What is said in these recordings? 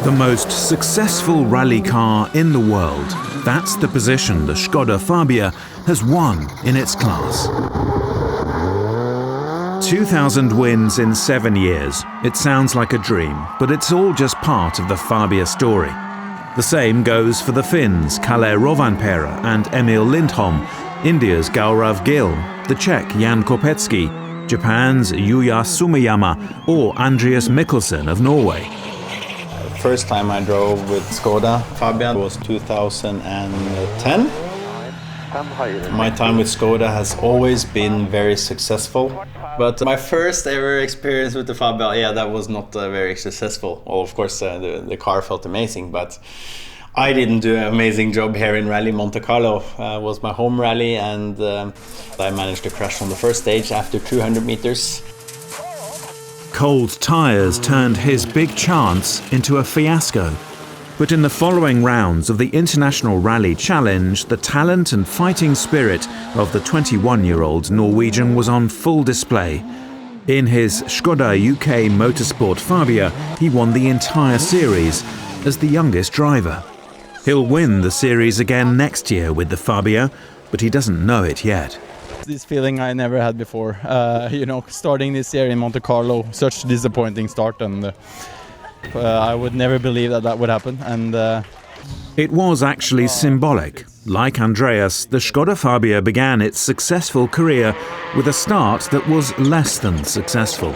The most successful rally car in the world. That's the position the Škoda Fabia has won in its class. 2,000 wins in 7 years. It sounds like a dream, but it's all just part of the Fabia story. The same goes for the Finns Kalle Rovanperä and Emil Lindholm, India's Gaurav Gill, the Czech Jan Kopecky, Japan's Yuya Sumiyama, or Andreas Mikkelsen of Norway. First time I drove with Škoda Fabia was 2010. My time with Škoda has always been very successful. But my first ever experience with the Fabia, that was not very successful. Well, of course, the car felt amazing, but I didn't do an amazing job here in Rally Monte Carlo. It was my home rally, and I managed to crash on the first stage after 200 meters. Cold tyres turned his big chance into a fiasco. But in the following rounds of the International Rally Challenge, the talent and fighting spirit of the 21-year-old Norwegian was on full display. In his Škoda UK Motorsport Fabia, he won the entire series as the youngest driver. He'll win the series again next year with the Fabia, but he doesn't know it yet. This feeling I never had before. Starting this year in Monte Carlo, such a disappointing start, and I would never believe that would happen. It was actually symbolic. Like Andreas, the Škoda Fabia began its successful career with a start that was less than successful.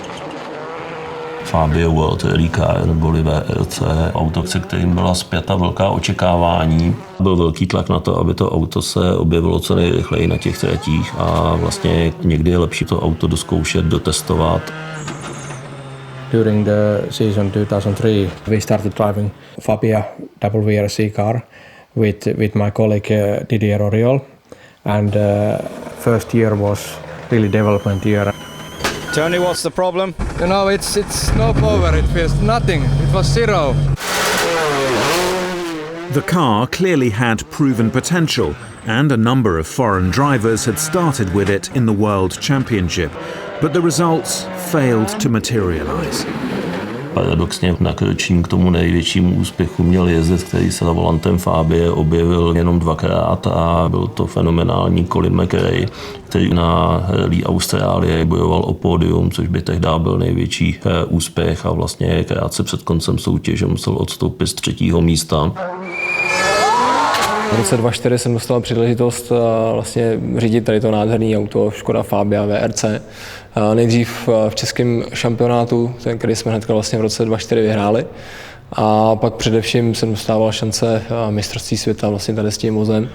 Fabia World Rally Car, neboli VRC, auto, se kterým byla spjata velká očekávání. Byl velký tlak na to, aby to auto se objevilo co nejrychleji na těch tratích a vlastně někdy je lepší to auto doskoušet, dotestovat. During the season 2003, we started driving Fabia WRC car with my colleague Didier Oriol, and first year was really development year. Tony, what's the problem? It's no power, it feels nothing, it was zero. The car clearly had proven potential, and a number of foreign drivers had started with it in the World Championship, but the results failed to materialize. Paradoxně nakročím k tomu největšímu úspěchu měl jezdec, který se za volantem Fabie objevil jenom dvakrát, a byl to fenomenální Colin McRae, který na Rallye Austrálie bojoval o pódium, což by tehdy byl největší úspěch, a vlastně krátce před koncem soutěže musel odstoupit z 3. místa. V roce 2004 jsem dostal příležitost vlastně řídit tady to nádherné auto Škoda Fabia VRC. Nejdřív v českém šampionátu, ten, který jsme hnedka vlastně v roce 2004 vyhráli. A pak především jsem dostával šance mistrovství světa vlastně tady s tím vozem.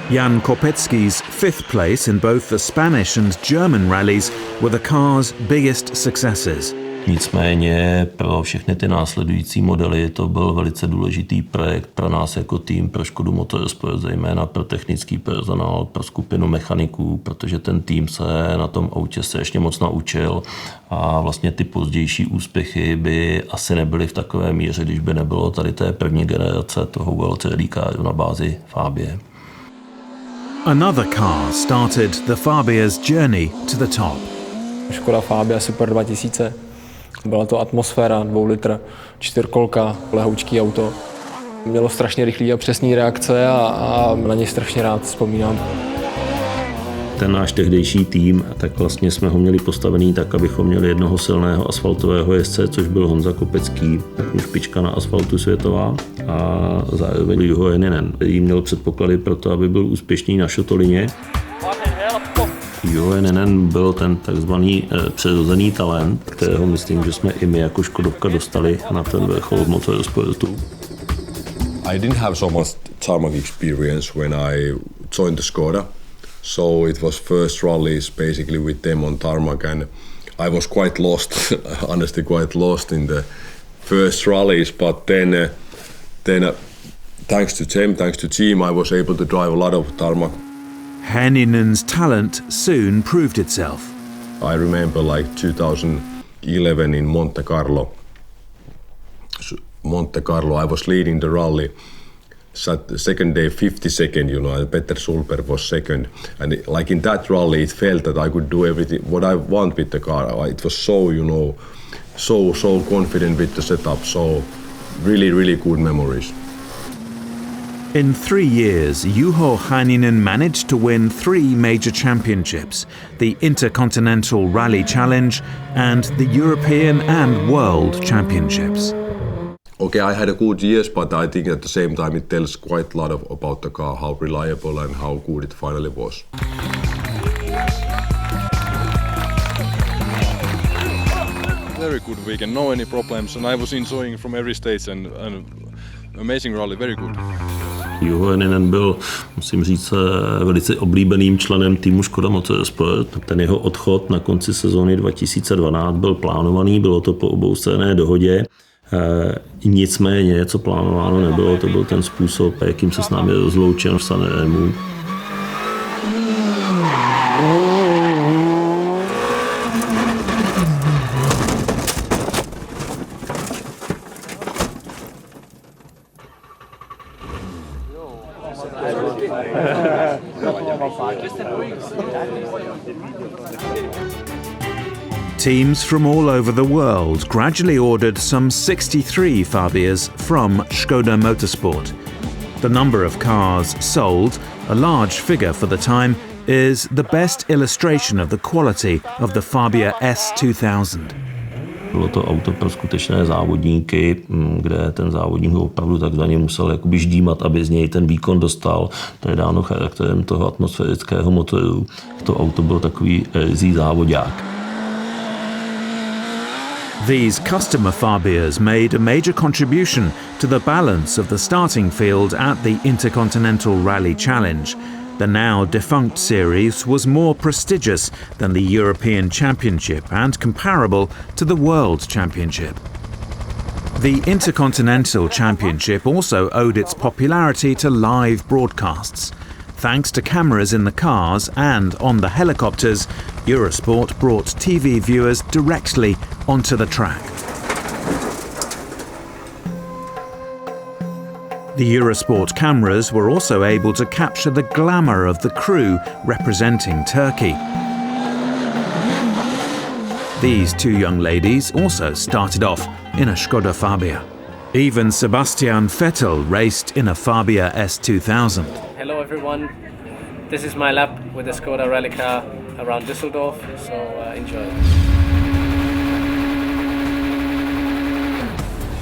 Jan Kopecky's 5th place in both the Spanish and German rallies were the car's biggest successes. Nicméně pro všechny ty následující modely to byl velice důležitý projekt pro nás jako tým, pro Škodu Motorsport, zejména pro technický personál, pro skupinu mechaniků, protože ten tým se na tom autě strašně moc naučil a vlastně ty pozdější úspěchy by asi nebyly v takové míře, když by nebylo tady té první generace toho World Rally Caru na bázi Fabie. Another car started the Fabia's journey to the top. Škoda Fabia Super 2000. Byla to atmosféra, 2 litr, 4kolka, lehoučký auto. Mělo strašně rychlé a přesné reakce a na něj strašně rád vzpomínám. Ten náš tehdejší tým, tak vlastně jsme ho měli postavený tak, abychom měli jednoho silného asfaltového jezdce, což byl Honza Kopecký, takovou špička na asfaltu světová, a zároveň Juho Jeninen, který měl předpoklady pro to, aby byl úspěšný na šotolině. Juho Jeninen byl ten takzvaný přirozený talent, kterého myslím, že jsme i my jako Škodovka dostali na ten vrchol motorsportu. I didn't have so much tarmac experience when I joined the Škoda, so it was first rallies basically with them on tarmac, and I was quite lost, honestly quite lost in the first rallies, but then thanks to them, thanks to team, I was able to drive a lot of tarmac. Henninen's talent soon proved itself. I remember like 2011 in Monte Carlo. I was leading the rally. The second day, 52nd, and Peter Sulper was second. And like in that rally, it felt that I could do everything what I want with the car. It was so, so confident with the setup. So really, really good memories. In 3 years, Juho Hänninen managed to win 3 major championships, the Intercontinental Rally Challenge and the European and World Championships. Okay, I had a good years, but I think at the same time it tells quite a lot about the car, how reliable and how good it finally was. Very good weekend, no any problems, and I was enjoying from every stage and amazing rally, very good. Juho Hänninen byl, musím říct, velice oblíbeným členem týmu Škoda Motorsport. Ten jeho odchod na konci sezóny 2012 byl plánovaný, bylo to po oboustranné dohodě. Nicméně, co plánováno nebylo, to byl ten způsob, jakým se s námi rozloučil v Sanremu. Teams from all over the world gradually ordered some 63 Fabias from Škoda Motorsport. The number of cars sold, a large figure for the time, is the best illustration of the quality of the Fabia S2000. Bylo to auto pro skutečné závodníky, kde ten závodník ho opravdu takzvaně musel jakoby ždímat, aby z něj ten výkon dostal. To je dáno charakterem toho atmosférického motoru. To auto byl takový ryzí závodák. These customer Fabias made a major contribution to the balance of the starting field at the Intercontinental Rally Challenge. The now defunct series was more prestigious than the European Championship and comparable to the World Championship. The Intercontinental Championship also owed its popularity to live broadcasts. Thanks to cameras in the cars and on the helicopters, Eurosport brought TV viewers directly onto the track. The Eurosport cameras were also able to capture the glamour of the crew representing Turkey. These 2 young ladies also started off in a Škoda Fabia. Even Sebastian Vettel raced in a Fabia S2000. Hello everyone, this is my lap with the Škoda rally car around Düsseldorf, so enjoy.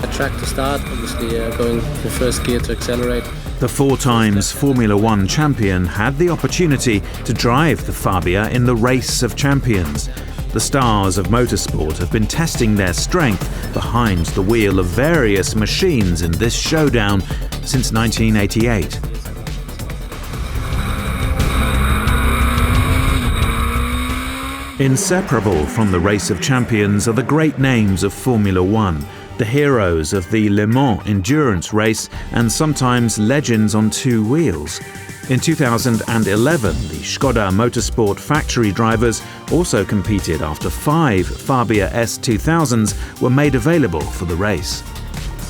A track to start, obviously going to first gear to accelerate. The 4 times Formula One champion had the opportunity to drive the Fabia in the Race of Champions. The stars of motorsport have been testing their strength behind the wheel of various machines in this showdown since 1988. Inseparable from the Race of Champions are the great names of Formula One, the heroes of the Le Mans endurance race and sometimes legends on 2 wheels. In 2011, the Škoda Motorsport factory drivers also competed after 5 Fabia S2000s were made available for the race.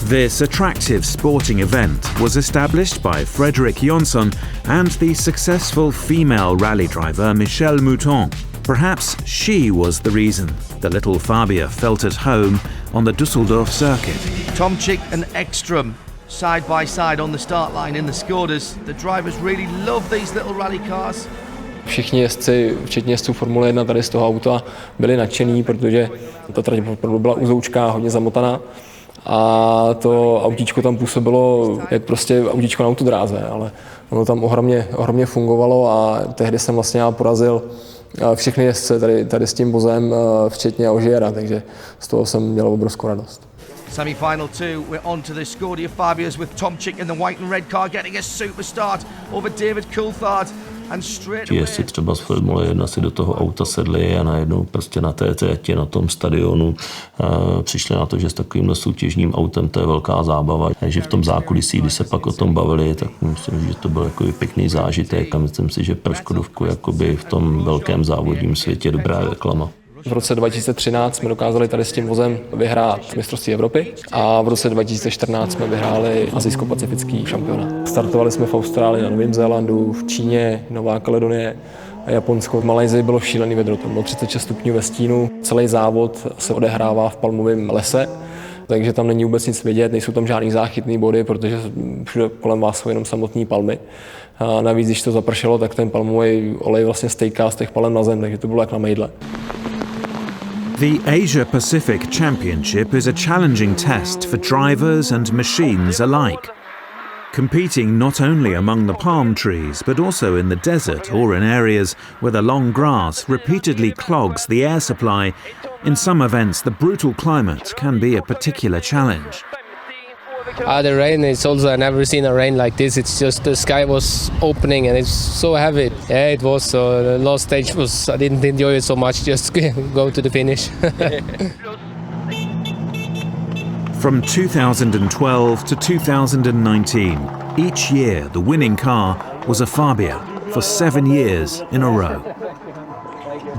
This attractive sporting event was established by Fredrik Jonsson and the successful female rally driver Michèle Mouton. Perhaps she was the reason the little Fabia felt at home on the Düsseldorf circuit. Tomczyk and Ekström side by side on the start line in the Škodas. The drivers really love these little rally cars. Všichni jezdci, včetně jezdců Formule 1 tady z toho auta, byli nadšení, protože ta trať opravdu byla uzoučká, hodně zamotaná. A to autíčko tam působilo jak prostě autíčko na autodráze, ale ono tam ohromně fungovalo a tehdy jsem vlastně já porazil všechny jezdce tady s tím vozem, včetně Ogiera, takže z toho jsem měl obrovskou radost. Semi-final 2, we're on to the Škoda Fabias with Tomczyk in the white and red car getting a super start over David Coulthard. Jezdci třeba z Formule 1 si do toho auta sedli a najednou prostě na té tratě, na tom stadionu přišli na to, že s takovýmhle soutěžním autem to je velká zábava. Takže v tom zákulisí, když se pak o tom bavili, tak myslím, že to byl jako pěkný zážitek a myslím si, že pro Škodovku jakoby v tom velkém závodním světě dobrá reklama. V roce 2013 jsme dokázali tady s tím vozem vyhrát mistrovství Evropy a v roce 2014 jsme vyhráli asijsko-pacifický šampionát. Startovali jsme v Austrálii, na Novém Zélandu, v Číně, Nová Kaledonie a Japonsko. V Malajsii bylo šílený vedro, tam bylo 36 stupňů ve stínu. Celý závod se odehrává v palmovém lese. takže tam není vůbec nic vidět, nejsou tam žádný záchytný body, protože všude kolem vás jsou jenom samotné palmy. A navíc, když to zapršelo, tak ten palmový olej vlastně stejká z těch palem na zem, takže to bylo jak na mejdle. The Asia-Pacific Championship is a challenging test for drivers and machines alike. Competing not only among the palm trees, but also in the desert or in areas where the long grass repeatedly clogs the air supply, in some events the brutal climate can be a particular challenge. The rain, it's also, I've never seen a rain like this. It's just the sky was opening and it's so heavy. Yeah, it was. So the last stage was, I didn't enjoy it so much, just go to the finish. From 2012 to 2019, each year the winning car was a Fabia for 7 years in a row.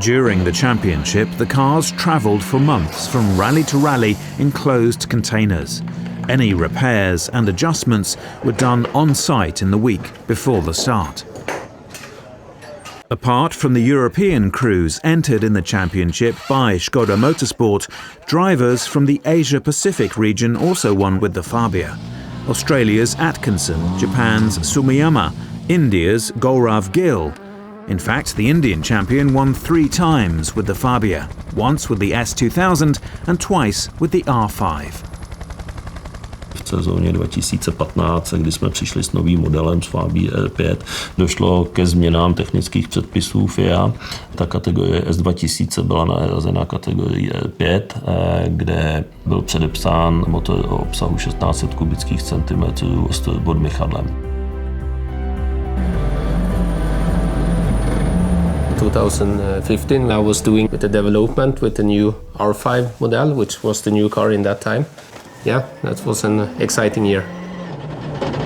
During the championship, the cars travelled for months from rally to rally in closed containers. Any repairs and adjustments were done on site in the week before the start. Apart from the European crews entered in the championship by Škoda Motorsport, drivers from the Asia-Pacific region also won with the Fabia. Australia's Atkinson, Japan's Sumiyama, India's Gaurav Gill. In fact, the Indian champion won 3 times with the Fabia, once with the S2000 and twice with the R5. V sezóně 2015, kdy jsme přišli s novým modelem z Fabie R5, došlo ke změnám technických předpisů FIA. Ta kategorie S2000 byla nahrazena kategorii R5, kde byl předepsán motor o obsahu 1600 kubických centimetrů s turbomychadlem. 2015 I was doing with the development with the new R5 model, which was the new car in that time. Yeah, that was an exciting year.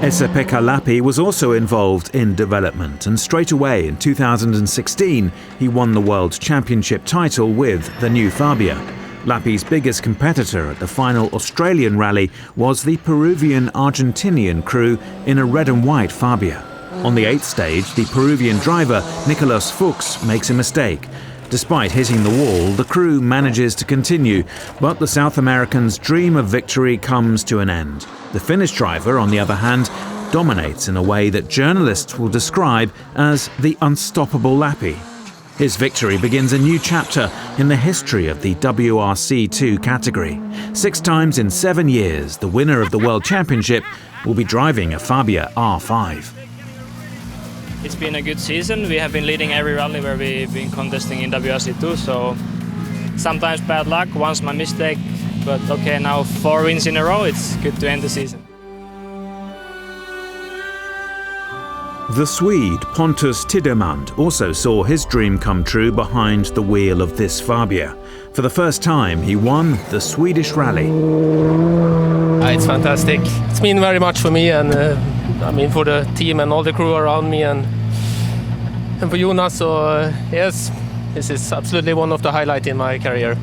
Esa-Pekka Lappi was also involved in development, and straight away in 2016 he won the World Championship title with the new Fabia. Lappi's biggest competitor at the final Australian rally was the Peruvian-Argentinian crew in a red and white Fabia. On the 8th stage, the Peruvian driver Nicolas Fuchs makes a mistake. Despite hitting the wall, the crew manages to continue, but the South American's dream of victory comes to an end. The Finnish driver, on the other hand, dominates in a way that journalists will describe as the unstoppable Lappi. His victory begins a new chapter in the history of the WRC2 category. 6 times in 7 years, the winner of the World Championship will be driving a Fabia R5. It's been a good season. We have been leading every rally where we've been contesting in WRC2, so sometimes bad luck, once my mistake, but okay, now 4 wins in a row, it's good to end the season. The Swede Pontus Tidemand also saw his dream come true behind the wheel of this Fabia. For the first time, he won the Swedish rally. It's fantastic. It's mean very much for me and I mean for the team and all the crew around me and for Jonas. So yes, this is absolutely one of the highlights in my career.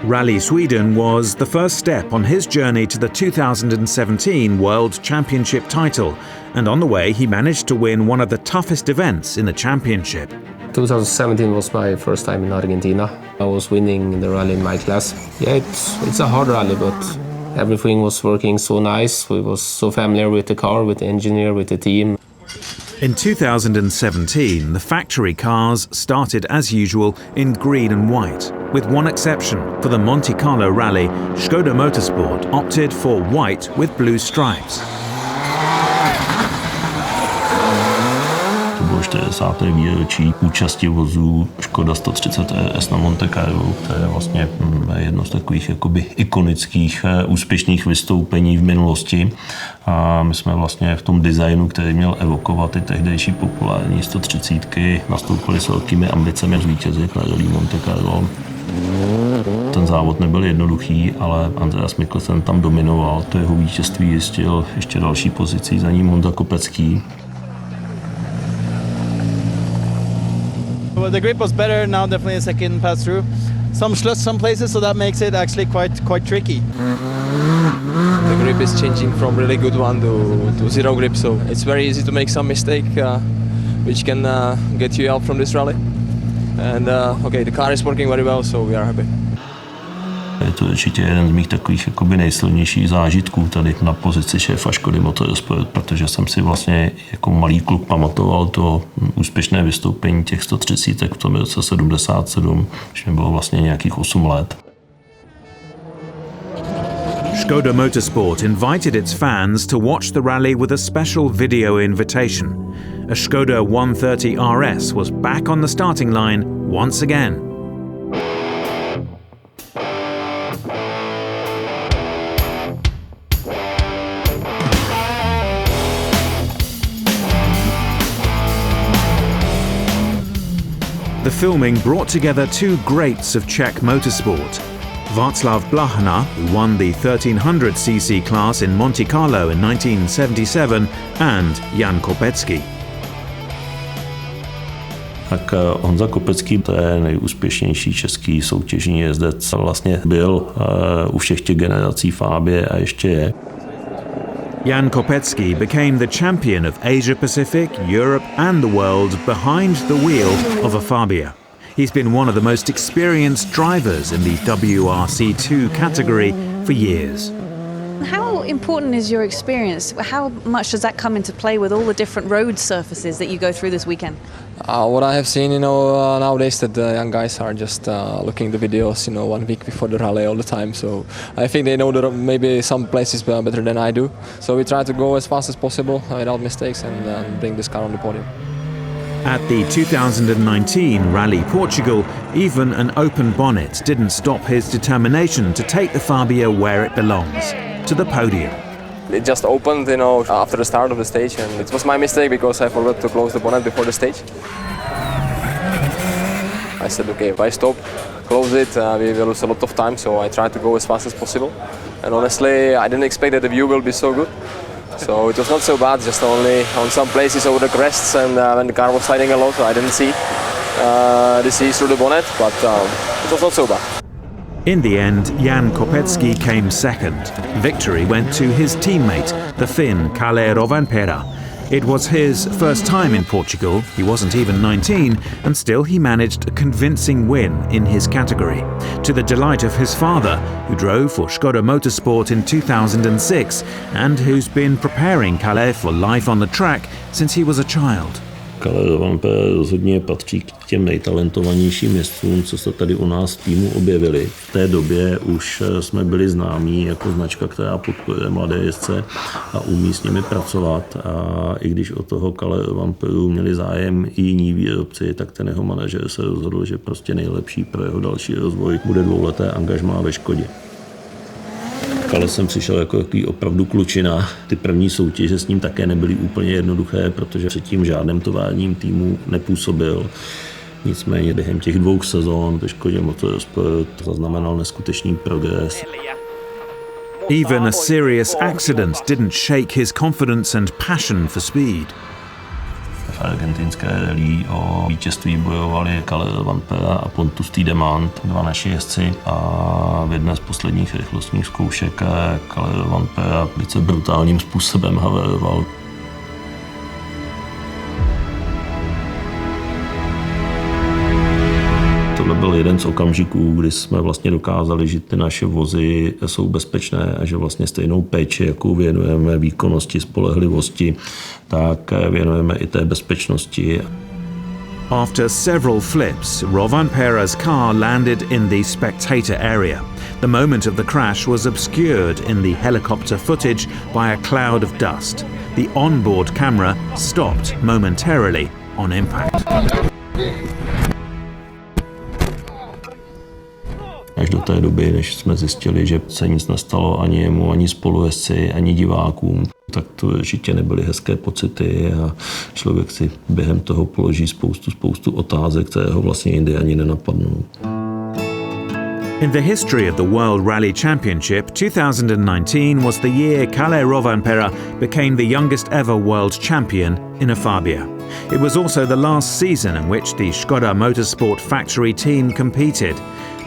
Rally Sweden was the first step on his journey to the 2017 World Championship title, and on the way he managed to win one of the toughest events in the championship. 2017 was my first time in Argentina. I was winning the rally in my class. Yeah, it's a hard rally, but everything was working so nice. We was so familiar with the car, with the engineer, with the team. In 2017, the factory cars started as usual in green and white, with one exception. For the Monte Carlo rally, Škoda Motorsport opted for white with blue stripes. To bylo 40. výročí účasti vozů Škoda 130 RS na Monte Carlo, které je vlastně jedno z takových jakoby ikonických úspěšných vystoupení v minulosti. A my jsme vlastně v tom designu, který měl evokovat ty tehdejší populární 130, nastoupili s velkými ambicemi zvítězit na rally Monte Carlo. Ten závod nebyl jednoduchý, ale Andreas Mikkelsen tam dominoval. To jeho vítězství jistil ještě další pozicí, za ním Honza Kopecký. Well, the grip was better now, definitely a second pass through. Some slush some places, so that makes it actually quite tricky. The grip is changing from really good one to zero grip, so it's very easy to make some mistake, which can get you out from this rally. And okay, the car is working very well, so we are happy. Je to určitě jeden z mých takových jakoby nejsilnějších zážitků tady na pozici šéfa Škody Motorsport, protože jsem si vlastně jako malý kluk pamatoval to úspěšné vystoupení těch 130 v tom roce 77, když mi bylo vlastně nějakých 8 let. Škoda Motorsport invited its fans to watch the rally with a special video invitation. A Škoda 130 RS was back on the starting line once again. The filming brought together two greats of Czech motorsport. Václav Blachna, who won the 1300cc class in Monte Carlo in 1977, and Jan Kopecký. Tak Honza Kopecký, to je nejúspěšnější český soutěžní jezdec, vlastně byl u všech těch generací Fabie a ještě je. Jan Kopecký became the champion of Asia Pacific, Europe and the world behind the wheel of a Fabia. He's been one of the most experienced drivers in the WRC2 category for years. How important is your experience? How much does that come into play with all the different road surfaces that you go through this weekend? What I have seen, nowadays that the young guys are just looking the videos, 1 week before the rally all the time. So I think they know that maybe some places better than I do. So we try to go as fast as possible without mistakes and bring this car on the podium. At the 2019 Rally Portugal, even an open bonnet didn't stop his determination to take the Fabia where it belongs, to the podium. It just opened, after the start of the stage, and it was my mistake because I forgot to close the bonnet before the stage. I said, okay, if I stop, close it, we will lose a lot of time, so I tried to go as fast as possible. And honestly, I didn't expect that the view will be so good. So it was not so bad, just only on some places over the crests, and when the car was sliding a lot, I didn't see the sea through the bonnet, but it was not so bad. In the end, Jan Kopecký came second. Victory went to his teammate, the Finn Kalle Rovanperä. It was his first time in Portugal, he wasn't even 19, and still he managed a convincing win in his category, to the delight of his father, who drove for Škoda Motorsport in 2006 and who's been preparing Kalle for life on the track since he was a child. Kalle Rovanperä rozhodně patří k těm nejtalentovanějším jezdcům, co se tady u nás v týmu objevili. V té době už jsme byli známí jako značka, která podporuje mladé jezdce a umí s nimi pracovat. A i když o toho Kalle Rovanperä měli zájem i jiní výrobci, tak ten jeho manažer se rozhodl, že prostě nejlepší pro jeho další rozvoj bude dvouleté angažmá ve Škodě. Kalle jsem přišel jako takový opravdu klučina. Ty první soutěže s ním také nebyly úplně jednoduché, protože předtím v žádném továrním týmu nepůsobil. Nicméně během těch 2 sezón ve Škodě Motorsport zaznamenal neskutečný progres. Even a serious accident didn't shake his confidence and passion for speed. V argentinské rally o vítězství bojovali Kalle Rovanperä a Pontus Tiedemant, 2 naši jezdci, a v jedné z posledních rychlostních zkoušek Kalle Rovanperä velice brutálním způsobem haveroval. Tohle byl jeden z okamžiků, kdy jsme vlastně dokázali, že ty naše vozy jsou bezpečné a že vlastně stejnou péči, jakou věnujeme výkonnosti, spolehlivosti, tak věnujeme i té bezpečnosti. After several flips, Rovanperä's car landed in the spectator area. The moment of the crash was obscured in the helicopter footage by a cloud of dust. The onboard camera stopped momentarily on impact. Až do té doby, než jsme zjistili, že se nic nestalo ani jemu, ani spolujezdci, ani divákům, tak to určitě nebyly hezké pocity a člověk si během toho položí spoustu otázek, které ho vlastně jindy ani nenapadnou. In the history of the World Rally Championship, 2019 was the year Kalle Rovanperä became the youngest ever world champion in a Fabia. It was also the last season in which the Škoda Motorsport factory team competed.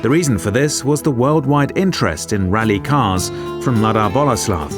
The reason for this was the worldwide interest in rally cars from Mladá Boleslav.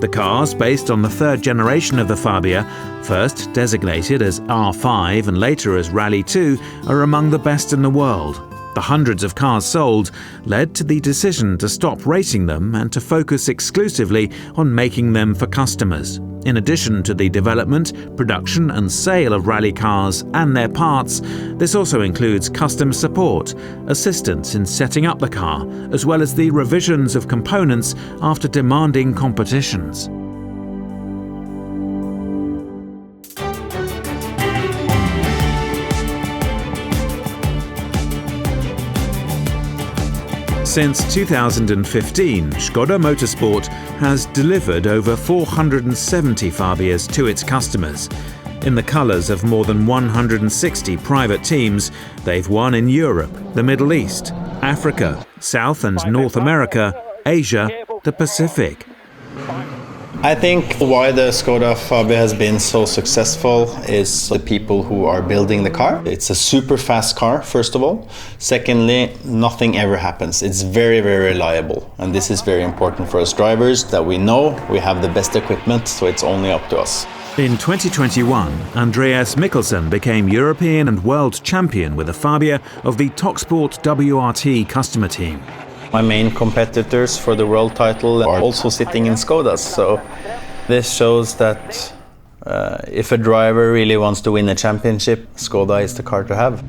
The cars, based on the 3rd generation of the Fabia, first designated as R5 and later as Rally 2, are among the best in the world. The hundreds of cars sold led to the decision to stop racing them and to focus exclusively on making them for customers. In addition to the development, production and sale of rally cars and their parts, this also includes custom support, assistance in setting up the car, as well as the revisions of components after demanding competitions. Since 2015, Škoda Motorsport has delivered over 470 Fabias to its customers. In the colours of more than 160 private teams, they've won in Europe, the Middle East, Africa, South and North America, Asia, the Pacific. I think why the Škoda Fabia has been so successful is the people who are building the car. It's a super fast car, first of all. Secondly, nothing ever happens. It's very, very reliable. And this is very important for us drivers, that we know we have the best equipment, so it's only up to us. In 2021, Andreas Mikkelsen became European and world champion with a Fabia of the Motorsport WRT customer team. My main competitors for the world title are also sitting in Škodas, so this shows that if a driver really wants to win a championship, Škoda is the car to have.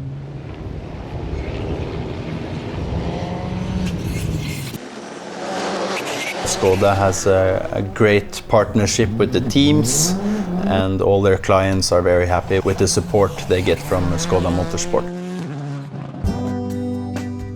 Škoda has a great partnership with the teams, and all their clients are very happy with the support they get from Škoda Motorsport.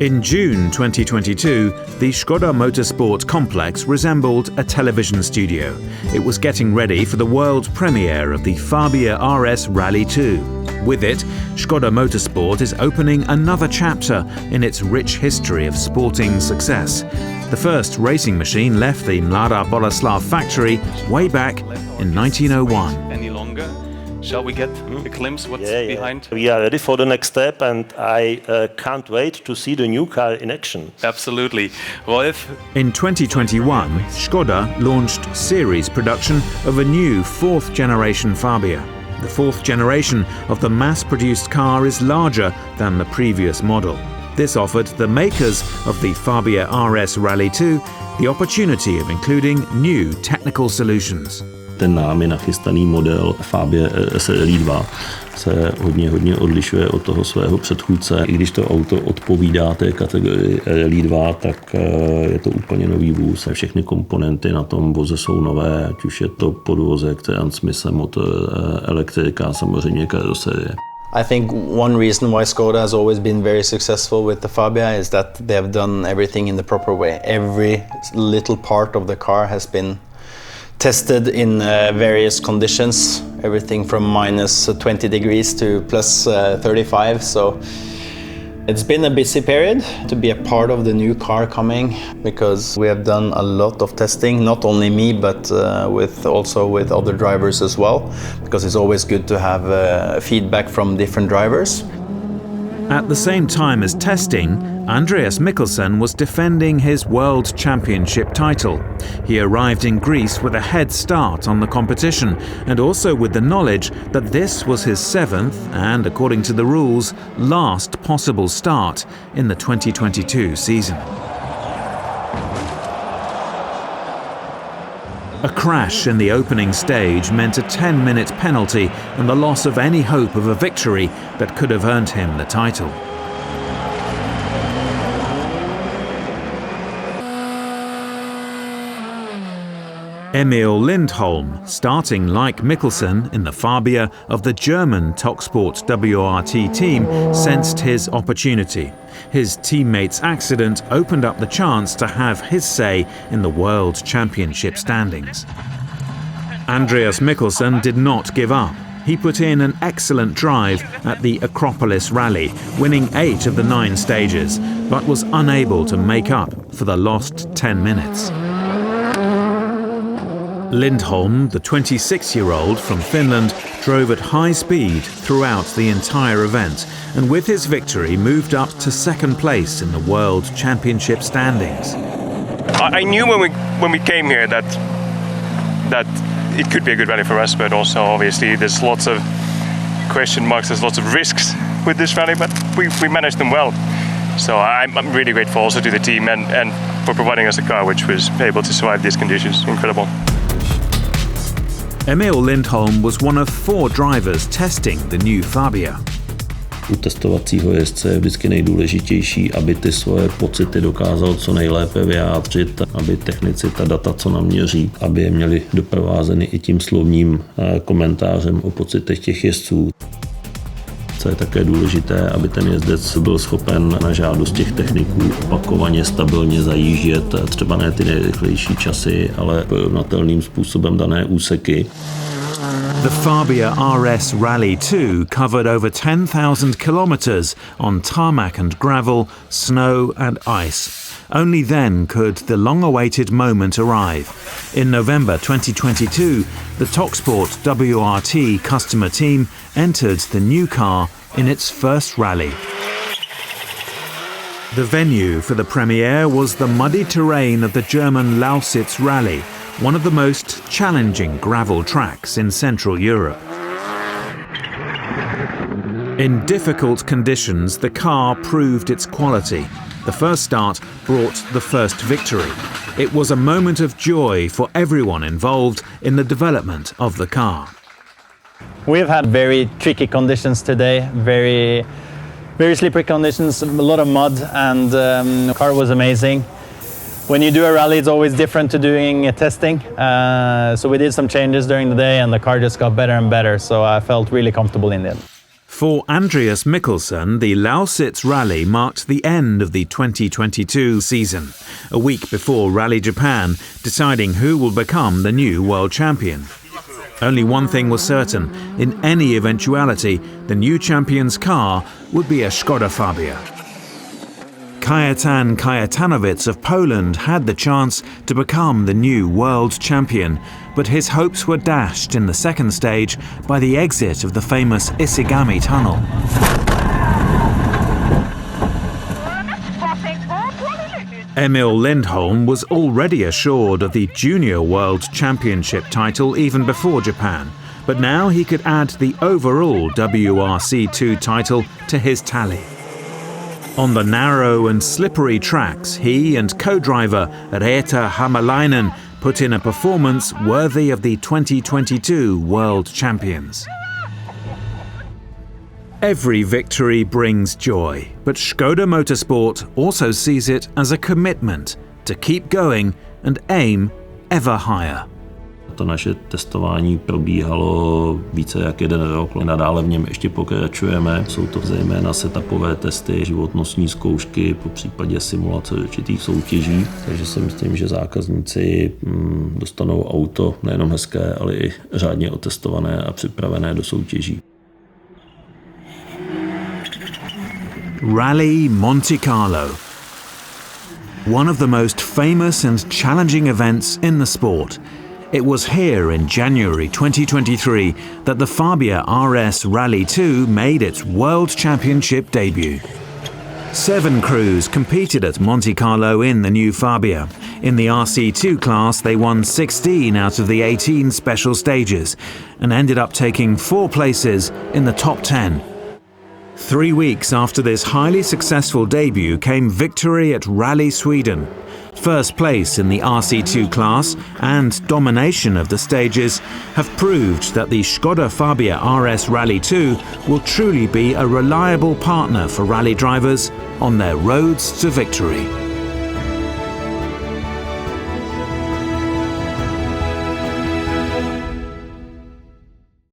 In June 2022, the Škoda Motorsport complex resembled a television studio. It was getting ready for the world premiere of the Fabia RS Rally 2. With it, Škoda Motorsport is opening another chapter in its rich history of sporting success. The first racing machine left the Mladá Boleslav factory way back in 1901. Any longer? Shall we get a glimpse what's behind? We are ready for the next step, and I can't wait to see the new car in action. Absolutely. Rolf? In 2021, Škoda launched series production of a new fourth generation Fabia. The fourth generation of the mass-produced car is larger than the previous model. This offered the makers of the Fabia RS Rally 2 the opportunity of including new technical solutions. Ten námi nachystaný model Fabia Rally 2 se hodně odlišuje od toho svého předchůdce. I když to auto odpovídá té kategorii Rally 2, tak je to úplně nový vůz. Všechny komponenty na tom voze jsou nové, ať už je to podvozek, transmise, motor, elektrika, samozřejmě karoserie. I think one reason why Škoda has always been very successful with the Fabia is that they have done everything in the proper way. Every little part of the car has been tested in various conditions, everything from minus 20 degrees to plus 35. So it's been a busy period to be a part of the new car coming, because we have done a lot of testing, not only me, but also with other drivers as well, because it's always good to have feedback from different drivers. At the same time as testing, Andreas Mikkelsen was defending his World Championship title. He arrived in Greece with a head start on the competition, and also with the knowledge that this was his seventh and, according to the rules, last possible start in the 2022 season. A crash in the opening stage meant a 10-minute penalty and the loss of any hope of a victory that could have earned him the title. Emil Lindholm, starting like Mikkelsen in the Fabia of the German Motorsport WRT team, sensed his opportunity. His teammate's accident opened up the chance to have his say in the World Championship standings. Andreas Mikkelsen did not give up. He put in an excellent drive at the Acropolis Rally, winning 8 of the 9 stages, but was unable to make up for the lost 10 minutes. Lindholm, the 26-year-old from Finland, drove at high speed throughout the entire event, and with his victory moved up to second place in the World Championship standings. I knew when we came here that it could be a good rally for us, but also obviously there's lots of question marks, there's lots of risks with this rally, but we managed them well. So I'm really grateful also to the team and for providing us a car which was able to survive these conditions. Incredible. Emil Lindholm was one of 4 drivers testing the new Fabia. U testovacího jezdce je vždycky nejdůležitější, aby ty svoje pocity dokázal co nejlépe vyjádřit, aby technici ta data, co naměří, aby je měli doprovázeny i tím slovním komentářem o pocitech těch jezdců. Co je také důležité, aby ten jezdec byl schopen na žádost těch techniků opakovaně stabilně zajíždět třeba ne ty nejrychlejší časy, ale porovnatelným způsobem dané úseky. The Fabia RS Rally 2 covered over 10,000 kilometers on tarmac and gravel, snow and ice. Only then could the long-awaited moment arrive. In November 2022, the TalkSport WRT customer team entered the new car in its first rally. The venue for the premiere was the muddy terrain of the German Lausitz Rally, one of the most challenging gravel tracks in Central Europe. In difficult conditions, the car proved its quality. The first start brought the first victory. It was a moment of joy for everyone involved in the development of the car. We've had very tricky conditions today, very slippery conditions, a lot of mud, and the car was amazing. When you do a rally, it's always different to doing testing. So we did some changes during the day and the car just got better and better. So I felt really comfortable in it. For Andreas Mikkelsen, the Lausitz Rally marked the end of the 2022 season, a week before Rally Japan deciding who will become the new world champion. Only one thing was certain: in any eventuality, the new champion's car would be a Škoda Fabia. Kajetan Kajetanowicz of Poland had the chance to become the new world champion, but his hopes were dashed in the second stage by the exit of the famous Isegami tunnel. Emil Lindholm was already assured of the Junior World Championship title even before Japan, but now he could add the overall WRC2 title to his tally. On the narrow and slippery tracks, he and co-driver Reetta Hämäläinen put in a performance worthy of the 2022 world champions. Every victory brings joy, but Škoda Motorsport also sees it as a commitment to keep going and aim ever higher. To naše testování probíhalo více jak 1 rok, nadále v něm ještě pokračujeme. Jsou to zejména setupové testy, životnostní zkoušky, popřípadě simulace určitých soutěží. Takže si myslím, že zákazníci dostanou auto nejenom hezké, ale i řádně otestované a připravené do soutěží. Rally Monte Carlo. One of the most famous and challenging events in the sport. It was here in January 2023 that the Fabia RS Rally 2 made its World Championship debut. 7 crews competed at Monte Carlo in the new Fabia. In the RC2 class, they won 16 out of the 18 special stages and ended up taking 4 places in the top 10. 3 weeks after this highly successful debut came victory at Rally Sweden. First place in the RC2 class and domination of the stages have proved that the Škoda Fabia RS Rally 2 will truly be a reliable partner for rally drivers on their roads to victory.